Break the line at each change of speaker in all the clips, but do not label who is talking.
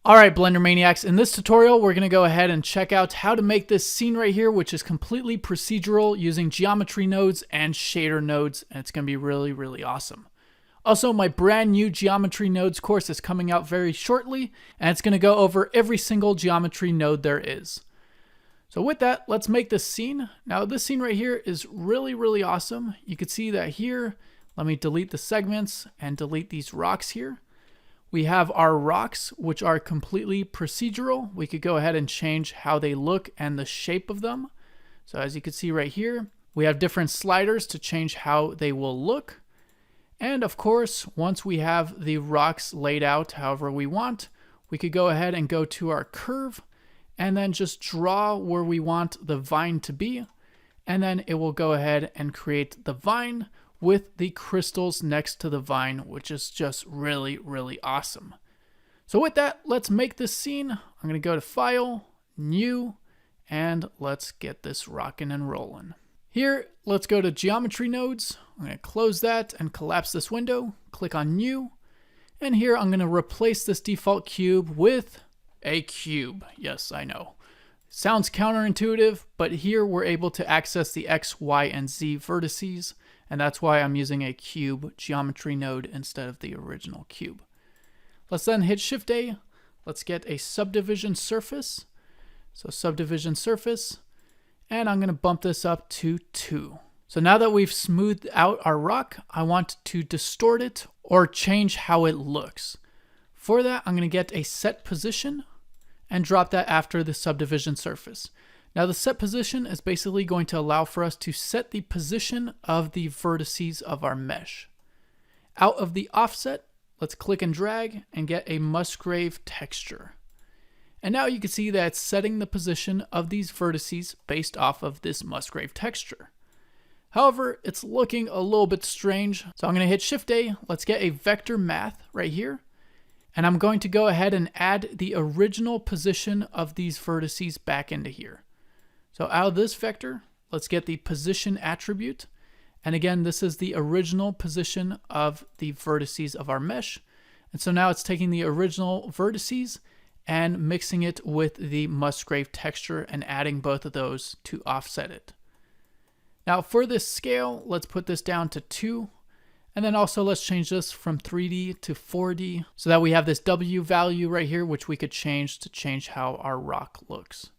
All right, Blender Maniacs, in this tutorial, we're going to go ahead and check out how to make this scene right here, which is completely procedural using geometry nodes and shader nodes, and it's going to be really, really awesome. Also, my brand new geometry nodes course is coming out very shortly, and it's going to go over every single geometry node there is. So with that, let's make this scene. Now, this scene right here is really, really awesome. You can see that here. Let me delete the segments and delete these rocks here. We have our rocks, which are completely procedural. We could go ahead and change how they look and the shape of them. So as you can see right here, we have different sliders to change how they will look. And of course, once we have the rocks laid out however we want, we could go ahead and go to our curve and then just draw where we want the vine to be. And then it will go ahead and create the vine with the crystals next to the vine, which is just really, really awesome. So with that, let's make this scene. I'm going to go to File, New, and let's get this rocking and rolling. Here, let's go to Geometry Nodes. I'm going to close that and collapse this window. Click on New. And here, I'm going to replace this default cube with a cube. Yes, I know. Sounds counterintuitive, but here we're able to access the X, Y, and Z vertices. And that's why I'm using a cube geometry node instead of the original cube. Let's then hit Shift A. Let's get a subdivision surface. So subdivision surface. And I'm going to bump this up to 2. So now that we've smoothed out our rock, I want to distort it or change how it looks. For that, I'm going to get a set position and drop that after the subdivision surface. Now the set position is basically going to allow for us to set the position of the vertices of our mesh. Out of the offset, let's click and drag and get a Musgrave texture. And now you can see that it's setting the position of these vertices based off of this Musgrave texture. However, it's looking a little bit strange. So I'm going to hit Shift A. Let's get a vector math right here. And I'm going to go ahead and add the original position of these vertices back into here. So out of this vector, let's get the position attribute. And again, this is the original position of the vertices of our mesh. And so now it's taking the original vertices and mixing it with the Musgrave texture and adding both of those to offset it. Now for this scale, let's put this down to 2. And then also let's change this from 3D to 4D so that we have this W value right here, which we could change to change how our rock looks.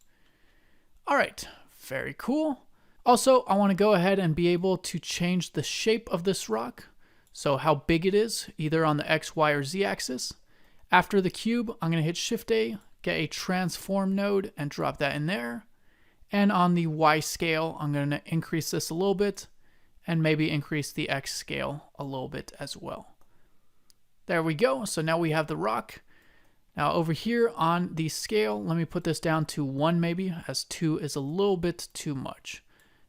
All right, very cool. Also, I want to go ahead and be able to change the shape of this rock. So how big it is, either on the X, Y, or Z axis. After the cube, I'm going to hit Shift A, get a transform node and drop that in there. And on the Y scale, I'm going to increase this a little bit and maybe increase the X scale a little bit as well. There we go. So now we have the rock. Now over here on the scale, let me put this down to 1 maybe, as 2 is a little bit too much.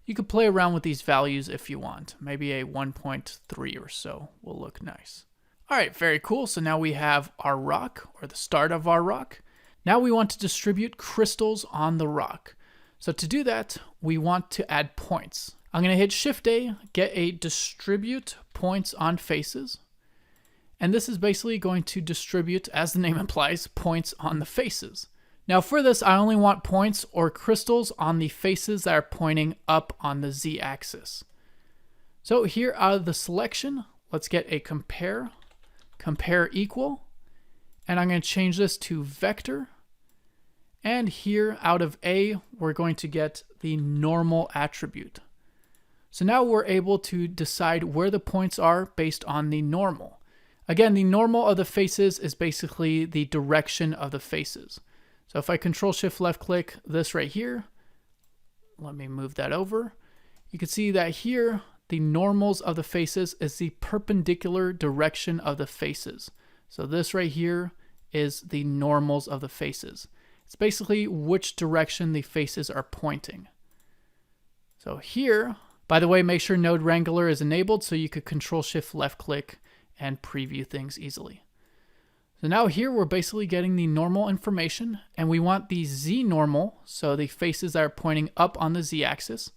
You could play around with these values if you want. Maybe a 1.3 or so will look nice. All right, very cool. So now we have our rock, or the start of our rock. Now we want to distribute crystals on the rock. So to do that, we want to add points. I'm going to hit Shift A, get a distribute points on faces. And this is basically going to distribute, as the name implies, points on the faces. Now for this, I only want points or crystals on the faces that are pointing up on the Z axis. So here out of the selection, let's get a compare equal, and I'm going to change this to vector. And here out of A, we're going to get the normal attribute. So now we're able to decide where the points are based on the normal. Again, the normal of the faces is basically the direction of the faces. So if I Control Shift left click this right here, let me move that over. You can see that here, the normals of the faces is the perpendicular direction of the faces. So this right here is the normals of the faces. It's basically which direction the faces are pointing. So here, by the way, make sure Node Wrangler is enabled so you could Control Shift left click and preview things easily. So now here we're basically getting the normal information, and we want the Z normal, so the faces that are pointing up on the Z axis.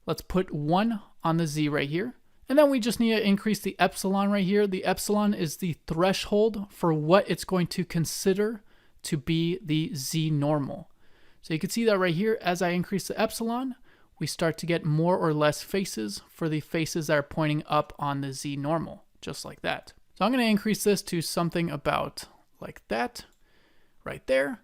Let's put 1 on the Z right here. And then we just need to increase the epsilon right here. The epsilon is the threshold for what it's going to consider to be the Z normal. So you can see that right here, as I increase the epsilon, we start to get more or less faces for the faces that are pointing up on the Z normal, just like that. So I'm going to increase this to something about like that, right there.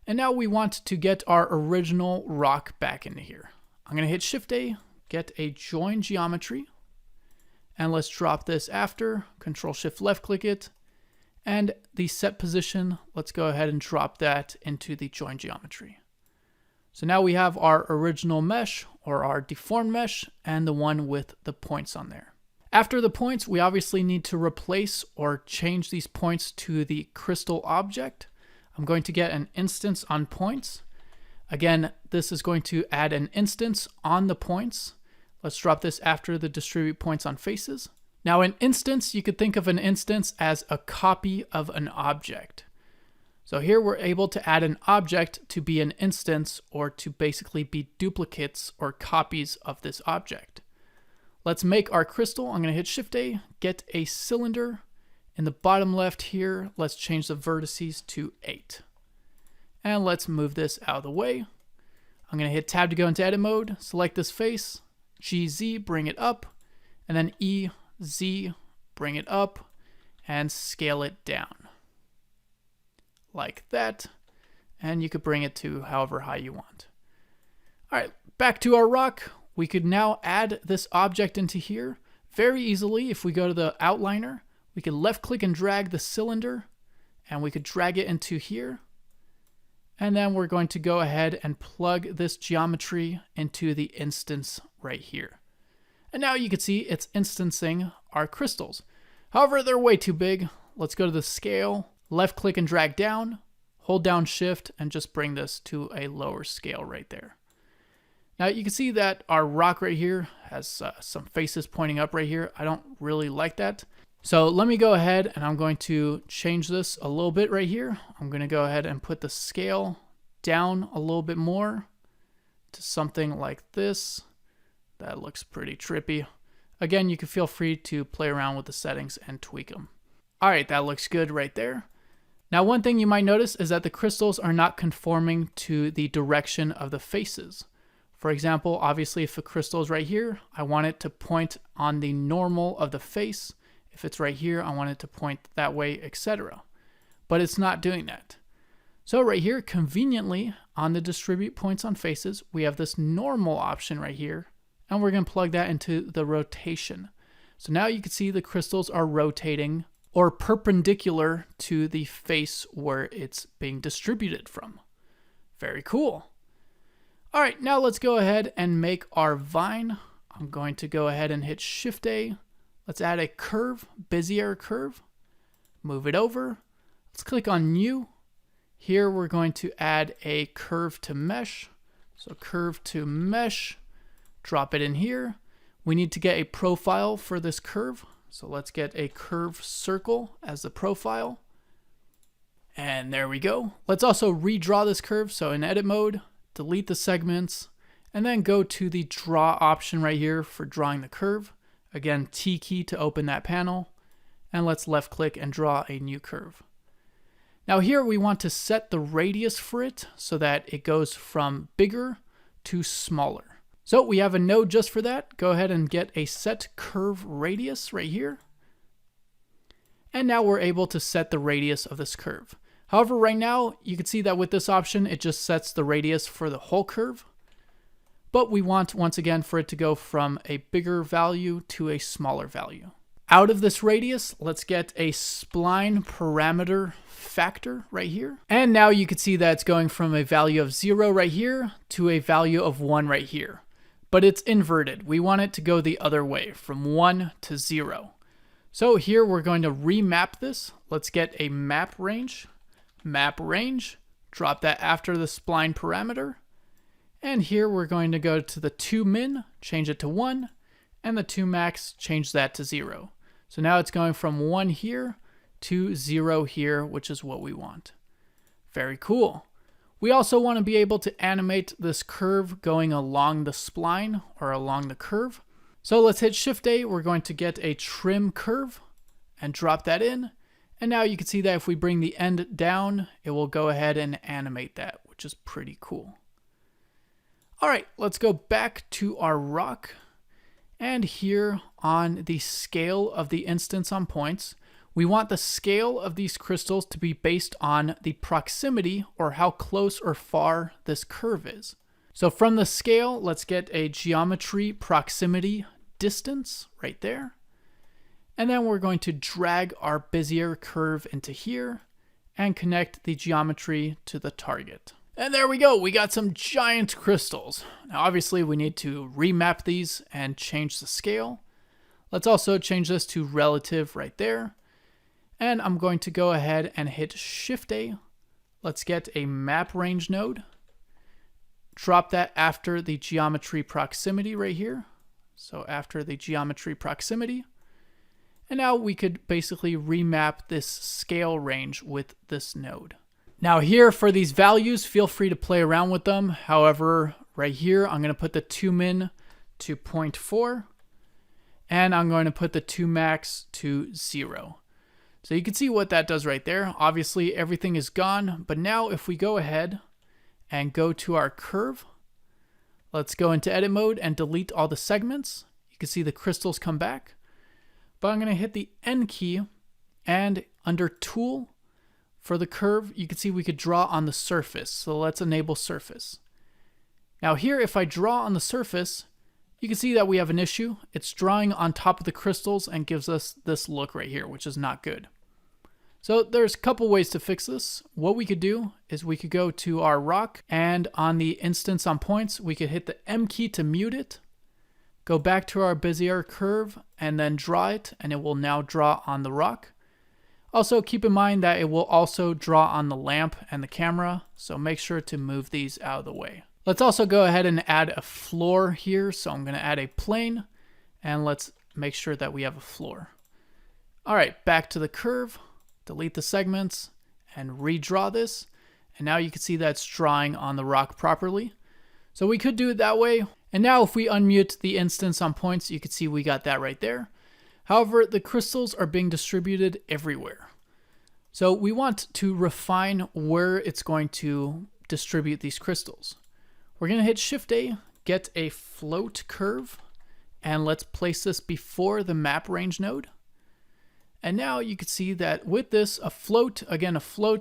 And now we want to get our original rock back into here. I'm going to hit Shift A, get a join geometry, and let's drop this after, Control Shift left click it, and the set position, let's go ahead and drop that into the join geometry. So now we have our original mesh, or our deformed mesh, and the one with the points on there. After the points, we obviously need to replace or change these points to the crystal object. I'm going to get an instance on points. Again, this is going to add an instance on the points. Let's drop this after the distribute points on faces. Now an instance, you could think of an instance as a copy of an object. So here we're able to add an object to be an instance, or to basically be duplicates or copies of this object. Let's make our crystal. I'm going to hit Shift A, get a cylinder. In the bottom left here, let's change the vertices to 8. And let's move this out of the way. I'm going to hit Tab to go into edit mode, select this face, GZ, bring it up, and then EZ, bring it up, and scale it down. Like that, and you could bring it to however high you want. All right, back to our rock. We could now add this object into here very easily. If we go to the outliner, we could left click and drag the cylinder, and we could drag it into here. And then we're going to go ahead and plug this geometry into the instance right here. And now you can see it's instancing our crystals. However, they're way too big. Let's go to the scale, left click and drag down, hold down Shift, and just bring this to a lower scale right there. Now you can see that our rock right here has some faces pointing up right here. I don't really like that. So let me go ahead and I'm going to change this a little bit right here. I'm going to go ahead and put the scale down a little bit more to something like this. That looks pretty trippy. Again, you can feel free to play around with the settings and tweak them. All right, that looks good right there. Now, one thing you might notice is that the crystals are not conforming to the direction of the faces. For example, obviously, if a crystal is right here, I want it to point on the normal of the face. If it's right here, I want it to point that way, etc. But it's not doing that. So right here, conveniently, on the distribute points on faces, we have this normal option right here, and we're going to plug that into the rotation. So now you can see the crystals are rotating or perpendicular to the face where it's being distributed from. Very cool. All right, now let's go ahead and make our vine. I'm going to go ahead and hit Shift A. Let's add a curve, Bezier curve. Move it over. Let's click on New. Here we're going to add a curve to mesh. So curve to mesh, drop it in here. We need to get a profile for this curve. So let's get a curve circle as the profile. And there we go. Let's also redraw this curve. So in edit mode, delete the segments, and then go to the draw option right here for drawing the curve. Again, T key to open that panel, and let's left click and draw a new curve. Now here we want to set the radius for it so that it goes from bigger to smaller. So we have a node just for that. Go ahead and get a set curve radius right here. And now we're able to set the radius of this curve. However, right now you can see that with this option, it just sets the radius for the whole curve. But we want, once again, for it to go from a bigger value to a smaller value. Out of this radius, let's get a spline parameter factor right here. And now you can see that it's going from a value of 0 right here to a value of 1 right here. But it's inverted. We want it to go the other way, from 1 to 0. So here we're going to remap this. Let's get a map range, drop that after the spline parameter. And here we're going to go to the 2min, change it to 1, and the 2max, change that to 0. So now it's going from 1 here to 0 here, which is what we want. Very cool. We also want to be able to animate this curve going along the spline or along the curve. So let's hit Shift A. We're going to get a trim curve and drop that in. And now you can see that if we bring the end down, it will go ahead and animate that, which is pretty cool. All right, let's go back to our rock. And here on the scale of the instance on points, we want the scale of these crystals to be based on the proximity, or how close or far this curve is. So from the scale, let's get a geometry proximity distance right there. And then we're going to drag our Bezier curve into here and connect the geometry to the target. And there we go, we got some giant crystals. Now obviously we need to remap these and change the scale. Let's also change this to relative right there. And I'm going to go ahead and hit Shift A. Let's get a map range node. Drop that after the geometry proximity right here. So after the geometry proximity. And now we could basically remap this scale range with this node. Now here for these values, feel free to play around with them. However, right here, I'm going to put the 2min to 0.4. And I'm going to put the 2max to 0. So you can see what that does right there. Obviously, everything is gone. But now if we go ahead and go to our curve, let's go into edit mode and delete all the segments. You can see the crystals come back. But I'm going to hit the N key, and under tool for the curve, you can see we could draw on the surface. So let's enable surface. Now here, if I draw on the surface, you can see that we have an issue. It's drawing on top of the crystals and gives us this look right here, which is not good. So there's a couple ways to fix this. What we could do is we could go to our rock, and on the instance on points, we could hit the M key to mute it. Go back to our Bezier curve and then draw it, and it will now draw on the rock. Also keep in mind that it will also draw on the lamp and the camera, so make sure to move these out of the way. Let's also go ahead and add a floor here. So I'm going to add a plane, and let's make sure that we have a floor. All right, back to the curve, delete the segments and redraw this. And now you can see that it's drawing on the rock properly. So we could do it that way. And now if we unmute the instance on points, you can see we got that right there. However, the crystals are being distributed everywhere. So we want to refine where it's going to distribute these crystals. We're going to hit Shift A, get a float curve, and let's place this before the map range node. And now you can see that with this, a float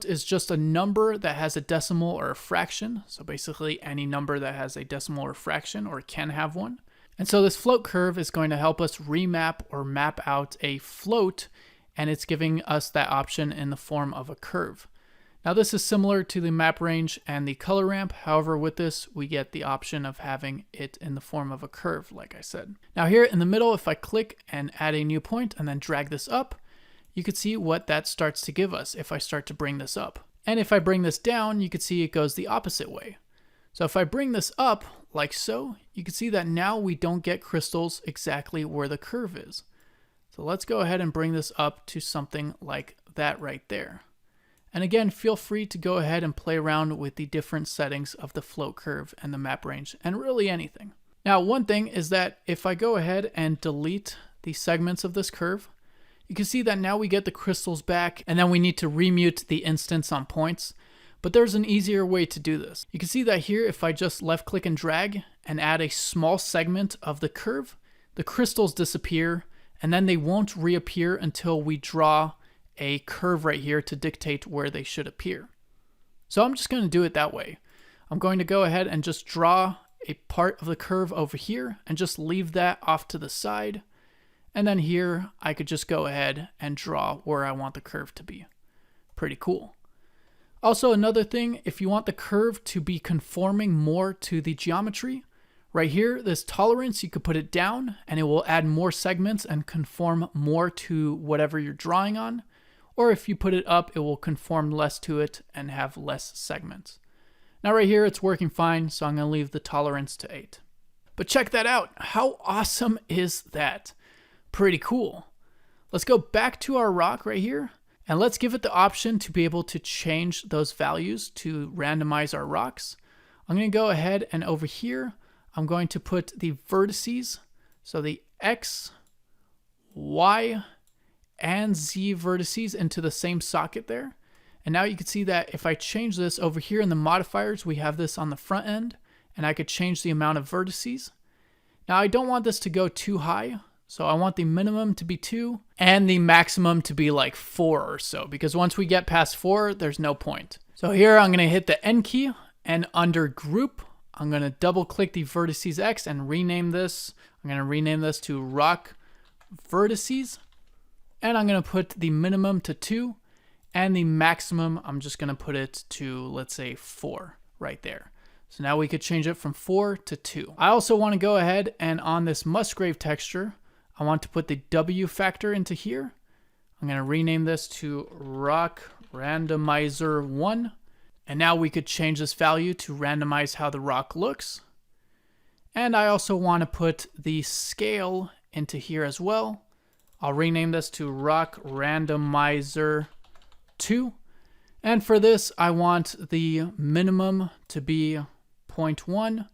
is just a number that has a decimal or a fraction. So basically any number that has a decimal or fraction, or can have one. And so this float curve is going to help us remap or map out a float, and it's giving us that option in the form of a curve. Now this is similar to the map range and the color ramp. However, with this, we get the option of having it in the form of a curve, like I said. Now here in the middle, if I click and add a new point and then drag this up, you can see what that starts to give us if I start to bring this up. And if I bring this down, you can see it goes the opposite way. So if I bring this up like so, you can see that now we don't get crystals exactly where the curve is. So let's go ahead and bring this up to something like that right there. And again, feel free to go ahead and play around with the different settings of the float curve and the map range, and really anything. Now, one thing is that if I go ahead and delete the segments of this curve, you can see that now we get the crystals back, and then we need to remute the instance on points. But there's an easier way to do this. You can see that here, if I just left click and drag and add a small segment of the curve, the crystals disappear, and then they won't reappear until we draw a curve right here to dictate where they should appear. So I'm just going to do it that way. I'm going to go ahead and just draw a part of the curve over here and just leave that off to the side. And then here I could just go ahead and draw where I want the curve to be. Pretty cool. Also, another thing, if you want the curve to be conforming more to the geometry, right here, this tolerance, you could put it down and it will add more segments and conform more to whatever you're drawing on. Or if you put it up, it will conform less to it and have less segments. Now right here, it's working fine, so I'm going to leave the tolerance to 8. But check that out. How awesome is that? Pretty cool. Let's go back to our rock right here, and let's give it the option to be able to change those values to randomize our rocks. I'm going to go ahead and over here, I'm going to put the vertices, so the X, Y, and Z vertices into the same socket there. And now you can see that if I change this over here in the modifiers, we have this on the front end, and I could change the amount of vertices. Now I don't want this to go too high, so I want the minimum to be 2 and the maximum to be like 4 or so, because once we get past 4, there's no point. So here I'm going to hit the N key, and under group, I'm going to double click the vertices X and rename this. I'm going to rename this to rock vertices, and I'm going to put the minimum to 2 and the maximum, I'm just going to put it to, let's say, 4 right there. So now we could change it from 4 to 2. I also want to go ahead and on this Musgrave texture, I want to put the W factor into here. I'm going to rename this to rock randomizer 1. And now we could change this value to randomize how the rock looks. And I also want to put the scale into here as well. I'll rename this to rock randomizer 2. And for this, I want the minimum to be 0.1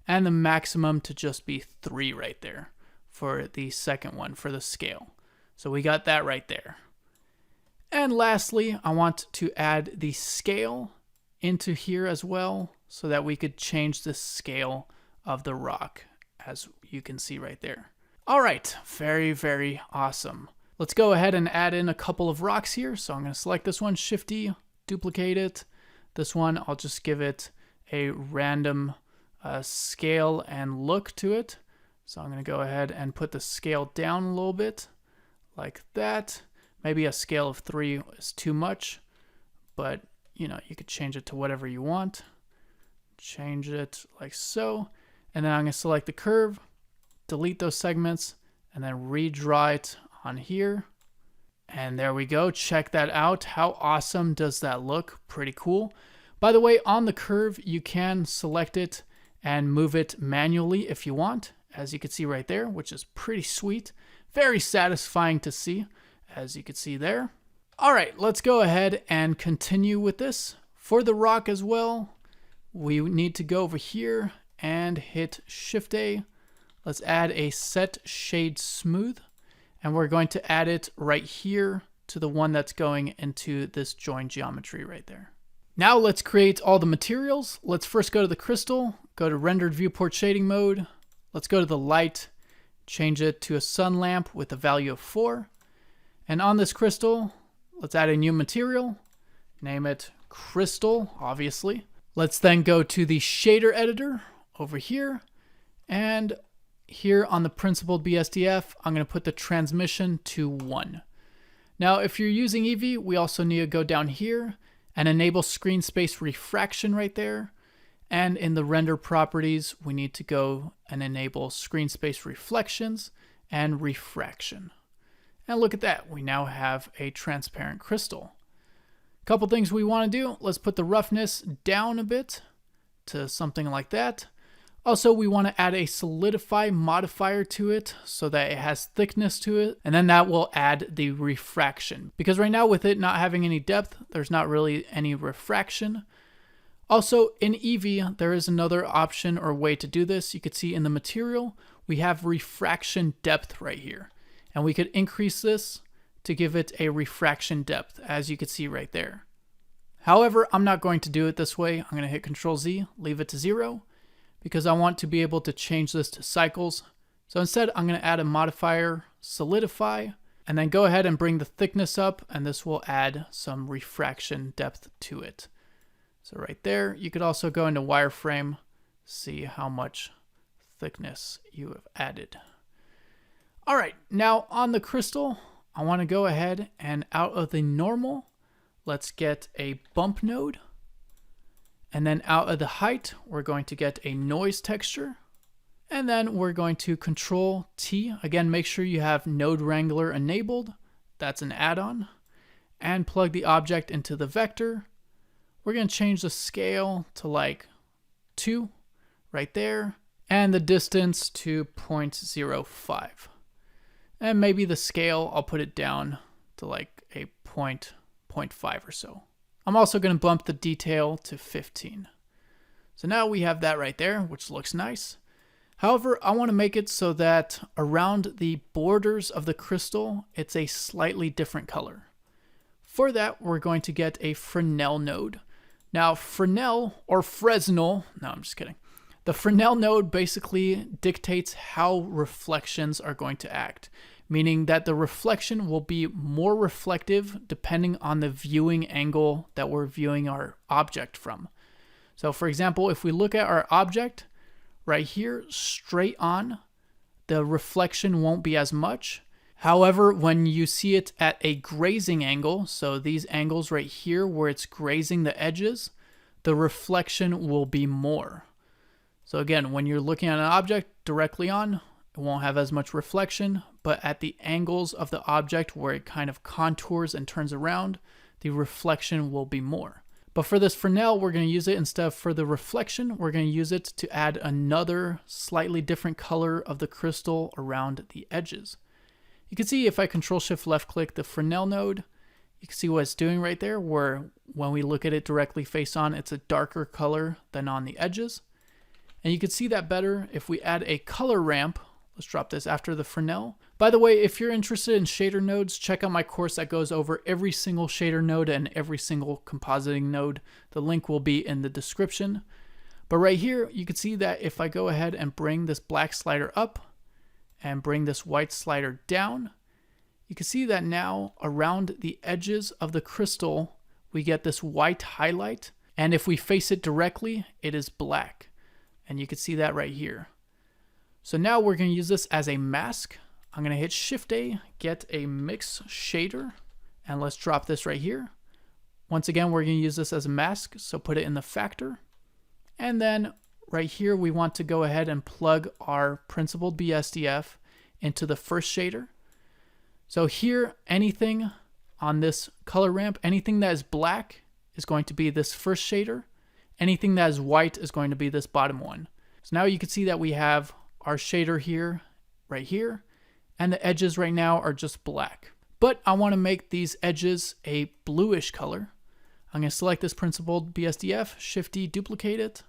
and the maximum to just be 3 right there for the second one for the scale. So we got that right there. And lastly, I want to add the scale into here as well so that we could change the scale of the rock, as you can see right there. All right, very, very awesome. Let's go ahead and add in a couple of rocks here. So I'm going to select this one, Shift-D, duplicate it. This one, I'll just give it a random scale and look to it. So I'm going to go ahead and put the scale down a little bit like that. Maybe a scale of 3 is too much, but you know, you could change it to whatever you want. Change it like so. And then I'm going to select the curve, delete those segments, and then redraw it on here. And there we go. Check that out. How awesome does that look? Pretty cool. By the way, on the curve, you can select it and move it manually if you want, as you can see right there, which is pretty sweet. Very satisfying to see, as you can see there. All right, let's go ahead and continue with this. For the rock as well, we need to go over here and hit Shift-A. Let's add a set shade smooth, and we're going to add it right here to the one that's going into this join geometry right there. Now let's create all the materials. Let's first go to the crystal, go to rendered viewport shading mode. Let's go to the light, change it to a sun lamp with a value of 4. And on this crystal, let's add a new material, name it crystal, obviously. Let's then go to the shader editor over here, and here on the principled BSDF, I'm going to put the transmission to 1. Now, if you're using Eevee, we also need to go down here and enable screen space refraction right there. And in the render properties, we need to go and enable screen space reflections and refraction. And look at that, we now have a transparent crystal. A couple things we want to do. Let's put the roughness down a bit to something like that. Also, we want to add a solidify modifier to it so that it has thickness to it, and then that will add the refraction. Because right now with it not having any depth, there's not really any refraction. Also, in Eevee, there is another option or way to do this. You could see in the material, we have refraction depth right here. And we could increase this to give it a refraction depth, as you can see right there. However, I'm not going to do it this way. I'm going to hit Control-Z, leave it to 0, because I want to be able to change this to cycles. So instead, I'm going to add a modifier, solidify, and then go ahead and bring the thickness up, and this will add some refraction depth to it. So right there, you could also go into wireframe, see how much thickness you have added. All right, now on the crystal, I want to go ahead and out of the normal, let's get a bump node. And then out of the height, we're going to get a noise texture. And then we're going to Control T. Again, make sure you have Node Wrangler enabled. That's an add-on. And plug the object into the vector. We're going to change the scale to like 2 right there. And the distance to 0.05. And maybe the scale, I'll put it down to like a 0.5 or so. I'm also going to bump the detail to 15. So now we have that right there, which looks nice. However, I want to make it so that around the borders of the crystal, it's a slightly different color. For that, we're going to get a Fresnel node. Now, Fresnel, or Fresnel, no, I'm just kidding. The Fresnel node basically dictates how reflections are going to act, meaning that the reflection will be more reflective depending on the viewing angle that we're viewing our object from. So for example, if we look at our object right here, straight on, the reflection won't be as much. However, when you see it at a grazing angle, so these angles right here where it's grazing the edges, the reflection will be more. So again, when you're looking at an object directly on, it won't have as much reflection, but at the angles of the object where it kind of contours and turns around, the reflection will be more. But for this Fresnel, we're going to use it instead of for the reflection, we're going to use it to add another slightly different color of the crystal around the edges. You can see if I Control-Shift left-click the Fresnel node, you can see what it's doing right there, where when we look at it directly face on, it's a darker color than on the edges. And you can see that better if we add a color ramp. Let's drop this after the Fresnel. By the way, if you're interested in shader nodes, check out my course that goes over every single shader node and every single compositing node. The link will be in the description. But right here, you can see that if I go ahead and bring this black slider up and bring this white slider down, you can see that now around the edges of the crystal, we get this white highlight. And if we face it directly, it is black. And you can see that right here. So now we're going to use this as a mask. I'm going to hit Shift-A, get a mix shader, and let's drop this right here. Once again, we're going to use this as a mask, so put it in the factor. And then right here, we want to go ahead and plug our principled BSDF into the first shader. So here, anything on this color ramp, anything that is black is going to be this first shader. Anything that is white is going to be this bottom one. So now you can see that we have our shader here, right here, and the edges right now are just black. But I want to make these edges a bluish color. I'm going to select this principled BSDF, Shift-D, duplicate it,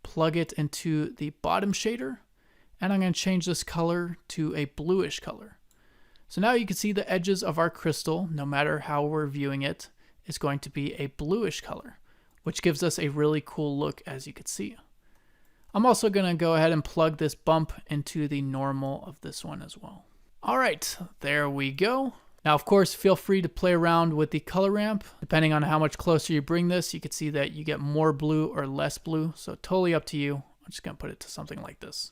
plug it into the bottom shader, and I'm going to change this color to a bluish color. So now you can see the edges of our crystal, no matter how we're viewing it, is going to be a bluish color, which gives us a really cool look, as you can see. I'm also going to go ahead and plug this bump into the normal of this one as well. All right, there we go. Now, of course, feel free to play around with the color ramp. Depending on how much closer you bring this, you can see that you get more blue or less blue. So totally up to you. I'm just going to put it to something like this.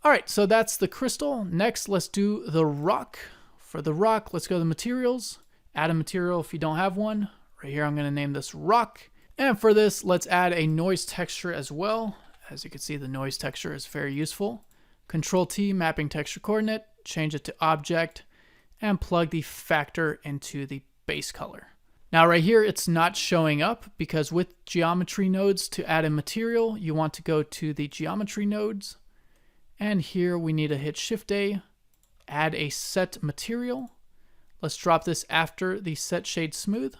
All right, so that's the crystal. Next, let's do the rock. For the rock, let's go to the materials. Add a material if you don't have one. Right here, I'm going to name this rock. And for this, let's add a noise texture as well. As you can see, the noise texture is very useful. Control-T, mapping texture coordinate, change it to object, and plug the factor into the base color. Now right here, it's not showing up because with geometry nodes, to add a material, you want to go to the geometry nodes. And here we need to hit Shift-A, add a set material. Let's drop this after the set shade smooth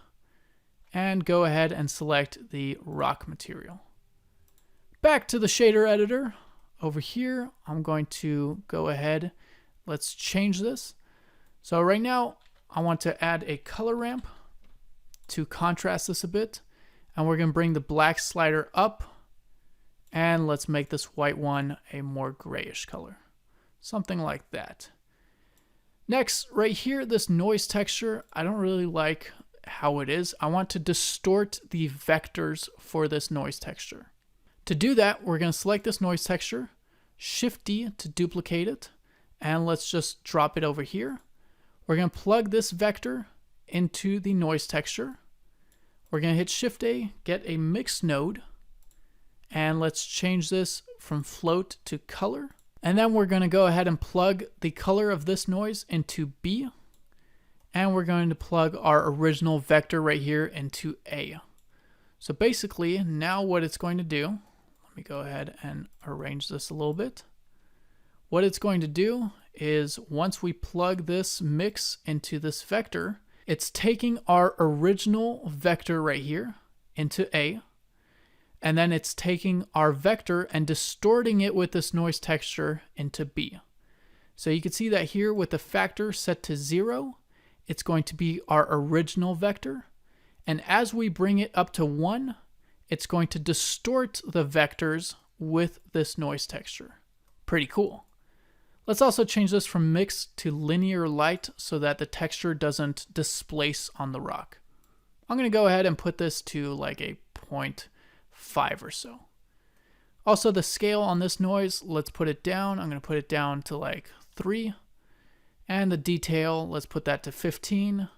and go ahead and select the rock material. Back to the shader editor. Over here, I'm going to go ahead. Let's change this. So right now, I want to add a color ramp to contrast this a bit. And we're going to bring the black slider up. And let's make this white one a more grayish color. Something like that. Next, right here, this noise texture, I don't really like how it is. I want to distort the vectors for this noise texture. To do that, we're going to select this noise texture, Shift-D to duplicate it, and let's just drop it over here. We're going to plug this vector into the noise texture. We're going to hit Shift-A, get a mix node, and let's change this from float to color. And then we're going to go ahead and plug the color of this noise into B, and we're going to plug our original vector right here into A. So basically, now what it's going to do, let me go ahead and arrange this a little bit. What it's going to do is once we plug this mix into this vector, it's taking our original vector right here into A, And then it's taking our vector and distorting it with this noise texture into B. So you can see that here with the factor set to 0, it's going to be our original vector. And as we bring it up to 1, it's going to distort the vectors with this noise texture. Pretty cool. Let's also change this from mixed to linear light so that the texture doesn't displace on the rock. I'm going to go ahead and put this to like a 0.5 or so. Also, the scale on this noise, let's put it down. I'm going to put it down to like 3. And the detail, let's put that to 15.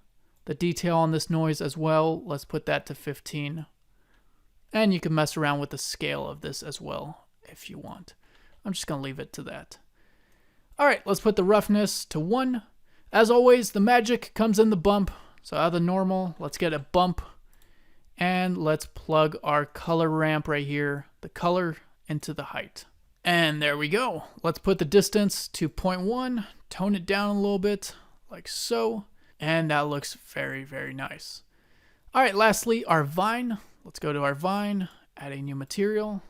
The detail on this noise as well, let's put that to 15. And you can mess around with the scale of this as well if you want. I'm just going to leave it to that. All right, let's put the roughness to 1. As always, the magic comes in the bump. So out of the normal, let's get a bump. And let's plug our color ramp right here, the color into the height. And there we go. Let's put the distance to 0.1, tone it down a little bit, like so. And that looks very, very nice. All right, lastly, our vine. Let's go to our vine, add a new material,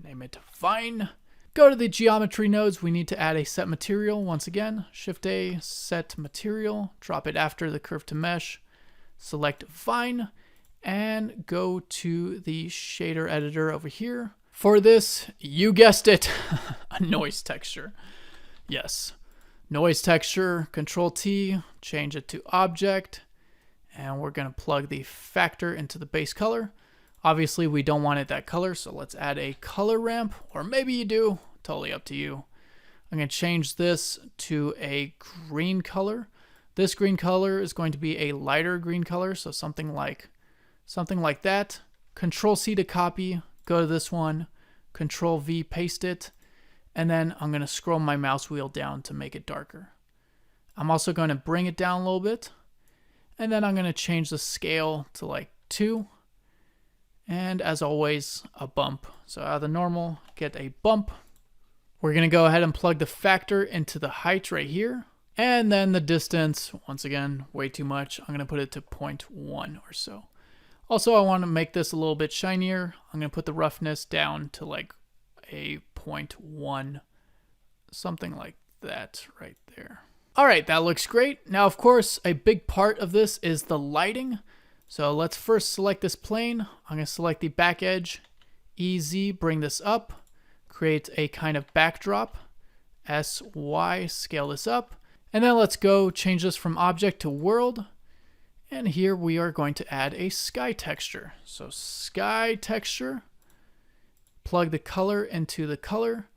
name it vine. Go to the geometry nodes. We need to add a set material. Once again, Shift A, set material, drop it after the curve to mesh, select vine, and go to the shader editor over here. For this, you guessed it, a noise texture. Yes, noise texture, Control T, change it to object, and we're going to plug the factor into the base color. Obviously, we don't want it that color, so let's add a color ramp, or maybe you do, totally up to you. I'm going to change this to a green color. This green color is going to be a lighter green color, so something like that. Control C to copy, go to this one, Control V, paste it, and then I'm going to scroll my mouse wheel down to make it darker. I'm also going to bring it down a little bit, and then I'm going to change the scale to like 2. And as always, a bump. So out of the normal, get a bump. We're going to go ahead and plug the factor into the height right here. And then the distance, once again, way too much. I'm going to put it to 0.1 or so. Also, I want to make this a little bit shinier. I'm going to put the roughness down to like a 0.1, something like that right there. All right, that looks great. Now, of course, a big part of this is the lighting. So let's first select this plane. I'm going to select the back edge, EZ, bring this up, create a kind of backdrop, SY, scale this up, and then let's go change this from object to world. And here we are going to add a sky texture. So sky texture, plug the color into the color,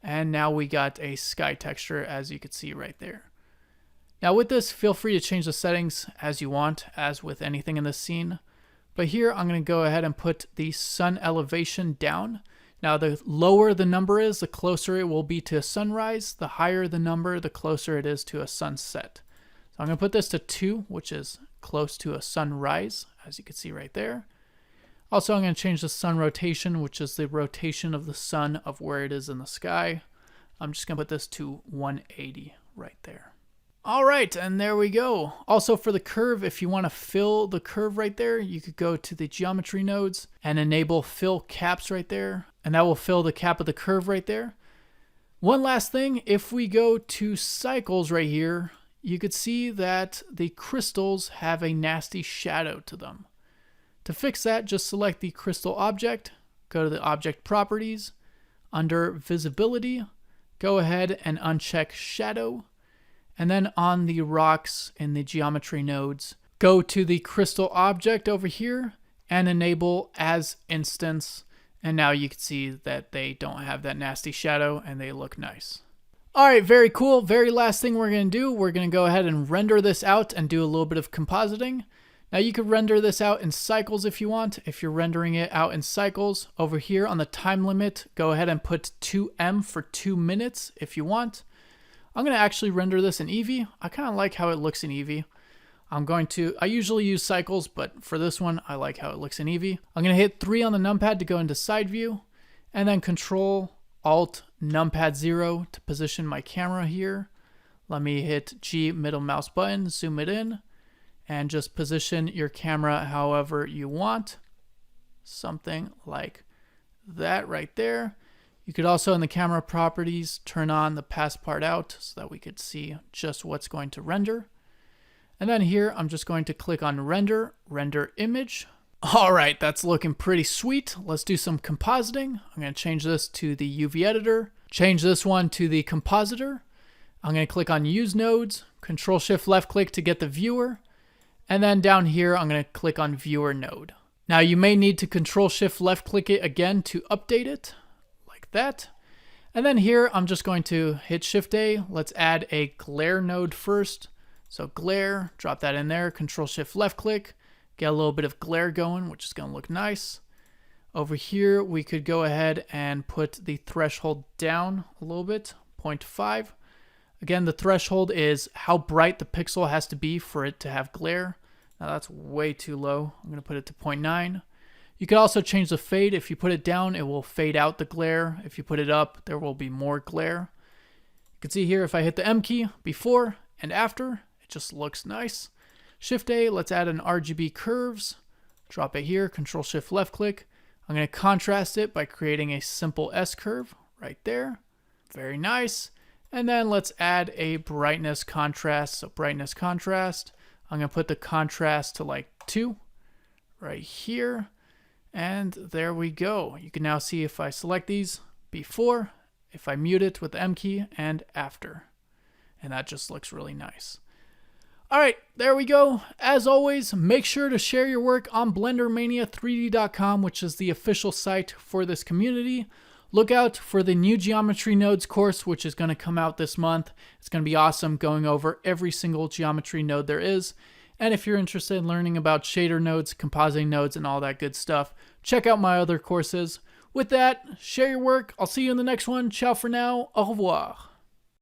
and now we got a sky texture as you can see right there. Now with this, feel free to change the settings as you want, as with anything in this scene. But here I'm going to go ahead and put the sun elevation down. Now the lower the number is, the closer it will be to a sunrise. The higher the number, the closer it is to a sunset. So I'm going to put this to 2, which is close to a sunrise, as you can see right there. Also, I'm going to change the sun rotation, which is the rotation of the sun of where it is in the sky. I'm just going to put this to 180 right there. All right, and there we go. Also for the curve, if you want to fill the curve right there, you could go to the geometry nodes and enable fill caps right there, and that will fill the cap of the curve right there. One last thing, if we go to cycles right here, you could see that the crystals have a nasty shadow to them. To fix that, just select the crystal object, go to the object properties, under visibility, go ahead and uncheck shadow. And then on the rocks in the geometry nodes, go to the crystal object over here and enable as instance. And now you can see that they don't have that nasty shadow and they look nice. All right, very cool. Very last thing we're going to do, we're going to go ahead and render this out and do a little bit of compositing. Now you could render this out in cycles if you want. If you're rendering it out in cycles, over here on the time limit, go ahead and put 2M for 2 minutes if you want. I'm going to actually render this in Eevee. I kind of like how it looks in Eevee. I usually use cycles, but for this one, I like how it looks in Eevee. I'm going to hit 3 on the numpad to go into side view, and then Control Alt numpad 0 to position my camera here. Let me hit G middle mouse button, zoom it in, and just position your camera however you want. Something like that right there. You could also in the camera properties turn on the pass part out so that we could see just what's going to render. And then here I'm just going to click on render image. All right, that's looking pretty sweet. Let's do some compositing. I'm going to change this to the UV editor, change this one to the compositor. I'm going to click on use nodes, Control Shift left click to get the viewer. And then down here, I'm going to click on viewer node. Now you may need to Control Shift left click it again to update it like that. And then here, I'm just going to hit Shift A. Let's add a glare node first. So glare, drop that in there, Control Shift left click, get a little bit of glare going, which is going to look nice. Over here, we could go ahead and put the threshold down a little bit, 0.5. Again, the threshold is how bright the pixel has to be for it to have glare. Now that's way too low. I'm going to put it to 0.9. You can also change the fade. If you put it down, it will fade out the glare. If you put it up, there will be more glare. You can see here if I hit the M key before and after, it just looks nice. Shift A, let's add an RGB curves. Drop it here, Control Shift left click. I'm going to contrast it by creating a simple S curve right there. Very nice. And then let's add a brightness contrast. So brightness contrast. I'm going to put the contrast to like 2 right here. And there we go. You can now see if I select these before, if I mute it with the M key, and after. And that just looks really nice. All right, there we go. As always, make sure to share your work on BlenderMania3D.com, which is the official site for this community. Look out for the new Geometry Nodes course, which is going to come out this month. It's going to be awesome, going over every single geometry node there is. And if you're interested in learning about shader nodes, compositing nodes, and all that good stuff, check out my other courses. With that, share your work. I'll see you in the next one. Ciao for now. Au revoir.